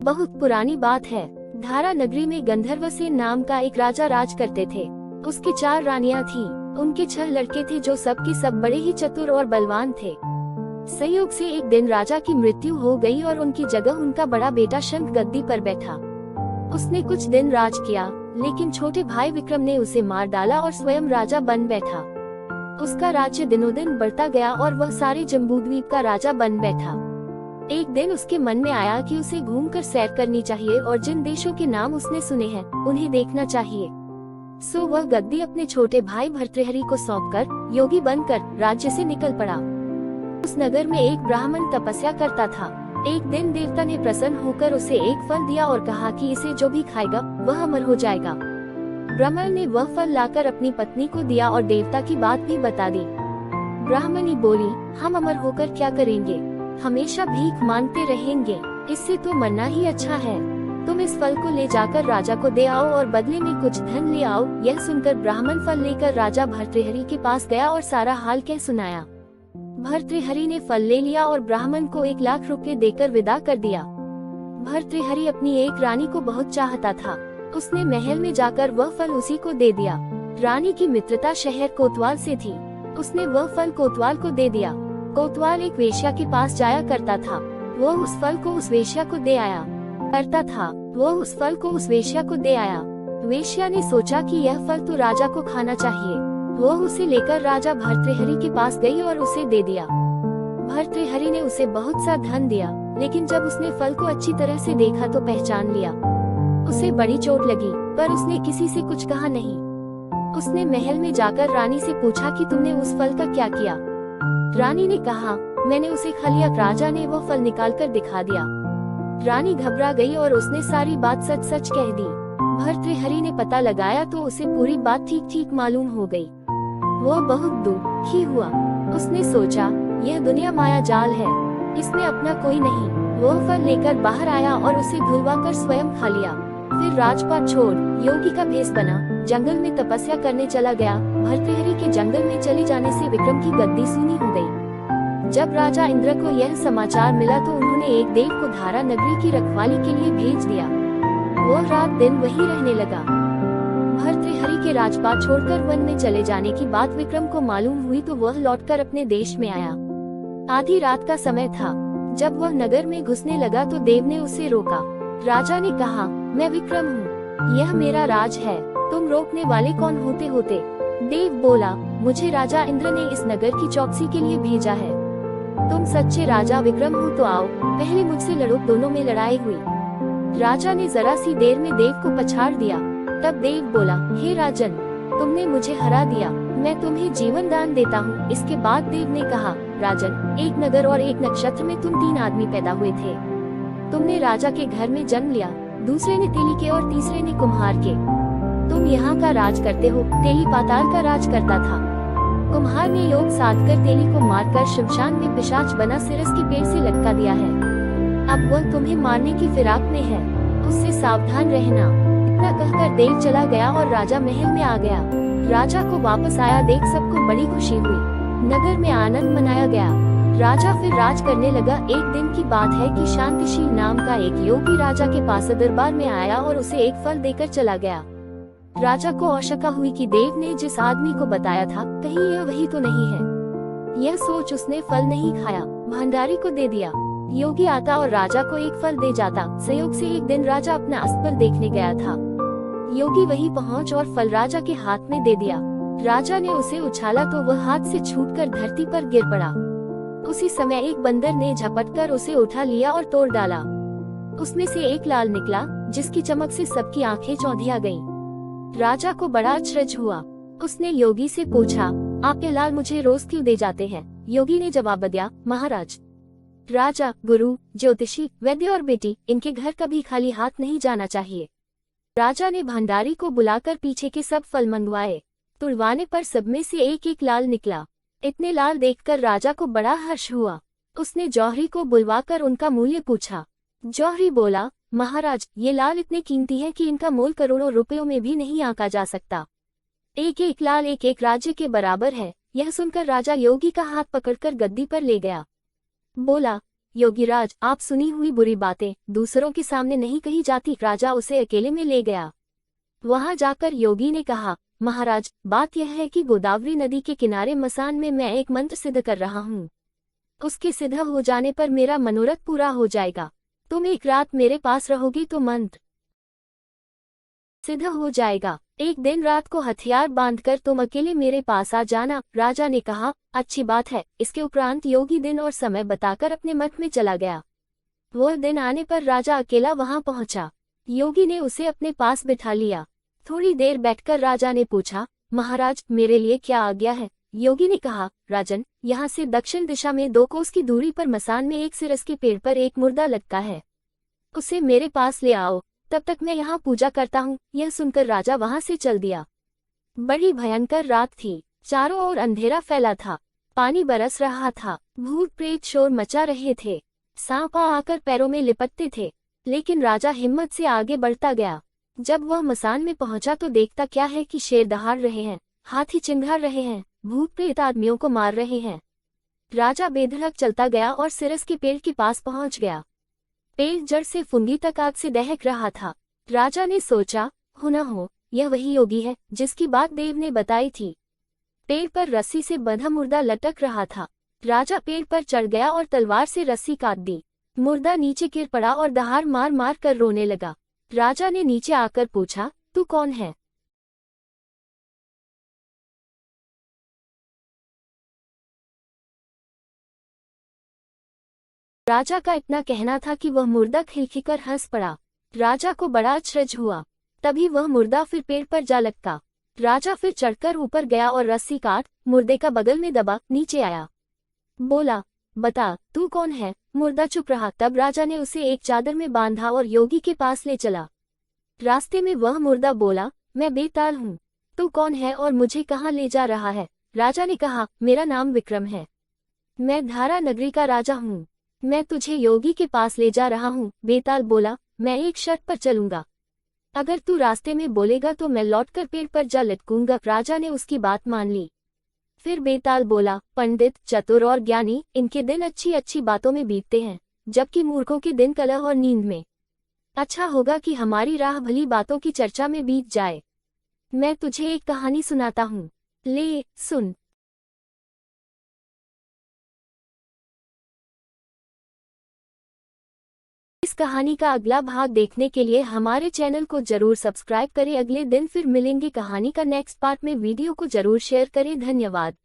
बहुत पुरानी बात है। धारा नगरी में गंधर्वसेन नाम का एक राजा राज करते थे। उसकी 4 रानियां थीं। उनके 6 लड़के थे जो सब के सब बड़े ही चतुर और बलवान थे। संयोग से एक दिन राजा की मृत्यु हो गई और उनकी जगह उनका बड़ा बेटा शंख गद्दी पर बैठा। उसने कुछ दिन राज किया, लेकिन छोटे भाई विक्रम ने उसे मार डाला और स्वयं राजा बन बैठा। उसका राज्य दिनों दिन बढ़ता गया और वह सारे जम्बूद्वीप का राजा बन बैठा। एक दिन उसके मन में आया कि उसे घूमकर सैर करनी चाहिए और जिन देशों के नाम उसने सुने हैं उन्हें देखना चाहिए। सो वह गद्दी अपने छोटे भाई भर्तृहरि को सौंपकर योगी बनकर राज्य से निकल पड़ा। उस नगर में एक ब्राह्मण तपस्या करता था। एक दिन देवता ने प्रसन्न होकर उसे एक फल दिया और कहा कि इसे जो भी खाएगा वह अमर हो जाएगा। ब्राह्मण ने वह फल लाकर अपनी पत्नी को दिया और देवता की बात भी बता दी। ब्राह्मणी बोली, हम अमर होकर क्या करेंगे, हमेशा भीख मांगते रहेंगे, इससे तो मरना ही अच्छा है। तुम इस फल को ले जाकर राजा को दे आओ और बदले में कुछ धन ले आओ। यह सुनकर ब्राह्मण फल लेकर राजा भर्तृहरि के पास गया और सारा हाल कह सुनाया। भर्तृहरि ने फल ले लिया और ब्राह्मण को 1 लाख रुपए देकर विदा कर दिया। भर्तृहरि अपनी एक रानी को बहुत चाहता था। उसने महल में जाकर वह फल उसी को दे दिया। रानी की मित्रता शहर कोतवाल से थी। उसने वह फल कोतवाल को दे दिया। कोतवाल एक वेश्या के पास जाया करता था। वह उस फल को उस वेश्या को दे आया वेश्या ने सोचा कि यह फल तो राजा को खाना चाहिए। वह उसे लेकर राजा भर्तृहरि के पास गई और उसे दे दिया। भर्तृहरि ने उसे बहुत सा धन दिया, लेकिन जब उसने फल को अच्छी तरह से देखा तो पहचान लिया। उसे बड़ी चोट लगी, पर उसने किसी से कुछ कहा नहीं। उसने महल में जाकर रानी से पूछा कि तुमने उस फल का क्या किया। रानी ने कहा, मैंने उसे खा लिया। राजा ने वो फल निकालकर दिखा दिया। रानी घबरा गई और उसने सारी बात सच सच कह दी। भर्तृहरि ने पता लगाया तो उसे पूरी बात ठीक ठीक मालूम हो गई। वो बहुत दुखी हुआ। उसने सोचा, यह दुनिया माया जाल है, इसमें अपना कोई नहीं। वो फल लेकर बाहर आया और उसे धुलवाकर स्वयं खा लिया। फिर राजपाट छोड़ योगी का भेष बना जंगल में तपस्या करने चला गया। भर्तृहरि के जंगल में चले जाने से विक्रम की गद्दी सूनी हो गई। जब राजा इंद्र को यह समाचार मिला तो उन्होंने एक देव को धारा नगरी की रखवाली के लिए भेज दिया। वो रात दिन वहीं रहने लगा। भर्तृहरि के राजपाट छोड़कर वन में चले जाने की बात विक्रम को मालूम हुई तो वह लौटकर अपने देश में आया। आधी रात का समय था। जब वह नगर में घुसने लगा तो देव ने उसे रोका। राजा ने कहा, मैं विक्रम हूँ, यह मेरा राज है, तुम रोकने वाले कौन होते? देव बोला, मुझे राजा इंद्र ने इस नगर की चौकसी के लिए भेजा है। तुम सच्चे राजा विक्रम हो तो आओ, पहले मुझसे लड़ो। दोनों में लड़ाई हुई। राजा ने जरा सी देर में देव को पछाड़ दिया। तब देव बोला, हे राजन, तुमने मुझे हरा दिया, मैं तुम्हें जीवन दान देता हूँ। इसके बाद देव ने कहा, राजन, एक नगर और एक नक्षत्र में तुम 3 आदमी पैदा हुए थे। तुमने राजा के घर में जन्म लिया, दूसरे ने तेली के और तीसरे ने कुम्हार के। तुम यहाँ का राज करते हो, तेली पाताल का राज करता था। कुम्हार ने योग साधकर तेली को मारकर शमशान में पिशाच बना सिरस के पेड़ से लटका दिया है। अब वह तुम्हें मारने की फिराक में है, उससे सावधान रहना। इतना कहकर देव चला गया और राजा महल में आ गया। राजा को वापस आया देख सबको बड़ी खुशी हुई। नगर में आनंद मनाया गया। राजा फिर राज करने लगा। एक दिन की बात है कि शांतिशील नाम का एक योगी राजा के पास दरबार में आया और उसे एक फल देकर चला गया। राजा को आशंका हुई कि देव ने जिस आदमी को बताया था कहीं यह वही तो नहीं है। यह सोच उसने फल नहीं खाया, भंडारी को दे दिया। योगी आता और राजा को एक फल दे जाता। संयोग से एक दिन राजा अपना अस्पताल देखने गया था। योगी वहीं पहुंच और फल राजा के हाथ में दे दिया। राजा ने उसे उछाला तो वह हाथ से छूटकर धरती पर गिर पड़ा। उसी समय एक बंदर ने झपटकर उसे उठा लिया और तोड़ डाला। उसमें से एक लाल निकला, जिसकी चमक से सबकी आंखें चौंधिया गईं। राजा को बड़ा आश्चर्य हुआ। उसने योगी से पूछा, आप ये लाल मुझे रोज क्यों दे जाते हैं? योगी ने जवाब दिया, महाराज, राजा, गुरु, ज्योतिषी, वैद्य और बेटी, इनके घर कभी खाली हाथ नहीं जाना चाहिए। राजा ने भंडारी को बुलाकर पीछे के सब फल मंगवाए। तुड़वाने पर सब में से एक एक लाल निकला। इतने लाल देखकर राजा को बड़ा हर्ष हुआ। उसने जौहरी को बुलवाकर उनका मूल्य पूछा। जौहरी बोला, महाराज, ये लाल इतने कीमती हैं कि इनका मोल करोड़ों रुपयों में भी नहीं आंका जा सकता। एक एक लाल एक एक राज्य के बराबर है। यह सुनकर राजा योगी का हाथ पकड़कर गद्दी पर ले गया। बोला, योगीराज, आप सुनी हुई बुरी बातें दूसरों के सामने नहीं कही जाती। राजा उसे अकेले में ले गया। वहां जाकर योगी ने कहा, महाराज, बात यह है कि गोदावरी नदी के किनारे मसान में मैं एक मंत्र सिद्ध कर रहा हूँ। उसके सिद्ध हो जाने पर मेरा मनोरथ पूरा हो जाएगा। तुम एक रात मेरे पास रहोगी तो मंत्र सिद्ध हो जाएगा। एक दिन रात को हथियार बांधकर तुम अकेले मेरे पास आ जाना। राजा ने कहा, अच्छी बात है। इसके उपरांत योगी दिन और समय बताकर अपने मठ में चला गया। वह दिन आने पर राजा अकेला वहां पहुंचा। योगी ने उसे अपने पास बिठा लिया। थोड़ी देर बैठकर राजा ने पूछा, महाराज, मेरे लिए क्या आज्ञा है? योगी ने कहा, राजन, यहाँ से दक्षिण दिशा में 2 कोस की दूरी पर मसान में एक सिरस के पेड़ पर एक मुर्दा लटका है। उसे मेरे पास ले आओ, तब तक मैं यहाँ पूजा करता हूँ। यह सुनकर राजा वहां से चल दिया। बड़ी भयंकर रात थी। चारों ओर अंधेरा फैला था। पानी बरस रहा था। भूत प्रेत शोर मचा रहे थे। सांप आकर पैरों में लिपटते थे। लेकिन राजा हिम्मत से आगे बढ़ता गया। जब वह मसान में पहुंचा तो देखता क्या है कि शेर दहाड़ रहे हैं, हाथी चिंघाड़ रहे हैं, भूत प्रेत आदमियों को मार रहे हैं। राजा बेधड़क चलता गया और सिरस के पेड़ के पास पहुंच गया। पेड़ जड़ से फुंदी तक आग से दहक रहा था। राजा ने सोचा, हो न हो यह वही योगी है जिसकी बात देव ने बताई थी। पेड़ पर रस्सी से बंधा मुर्दा लटक रहा था। राजा पेड़ पर चढ़ गया और तलवार से रस्सी काट दी। मुर्दा नीचे गिर पड़ा और दहाड़ मार मार कर रोने लगा। राजा ने नीचे आकर पूछा, तू कौन है? राजा का इतना कहना था कि वह मुर्दा खिलखिलकर हंस पड़ा। राजा को बड़ा आश्चर्य हुआ। तभी वह मुर्दा फिर पेड़ पर जा लटका। राजा फिर चढ़कर ऊपर गया और रस्सी काट मुर्दे का बगल में दबा नीचे आया। बोला, बता, तू कौन है? मुर्दा चुप रहा। तब राजा ने उसे एक चादर में बांधा और योगी के पास ले चला। रास्ते में वह मुर्दा बोला, मैं बेताल हूँ। तू कौन है और मुझे कहाँ ले जा रहा है? राजा ने कहा, मेरा नाम विक्रम है। मैं धारा नगरी का राजा हूँ। मैं तुझे योगी के पास ले जा रहा हूँ। बेताल बोला, मैं एक शर्त पर चलूंगा। अगर तू रास्ते में बोलेगा तो मैं लौटकर पेड़ पर जा लटकूंगा। राजा ने उसकी बात मान ली। फिर बेताल बोला, पंडित, चतुर और ज्ञानी, इनके दिन अच्छी अच्छी बातों में बीतते हैं, जबकि मूर्खों के दिन कलह और नींद में। अच्छा होगा कि हमारी राह भली बातों की चर्चा में बीत जाए। मैं तुझे एक कहानी सुनाता हूँ, ले सुन। इस कहानी का अगला भाग देखने के लिए हमारे चैनल को जरूर सब्सक्राइब करें। अगले दिन फिर मिलेंगे कहानी का नेक्स्ट पार्ट में। वीडियो को जरूर शेयर करें। धन्यवाद।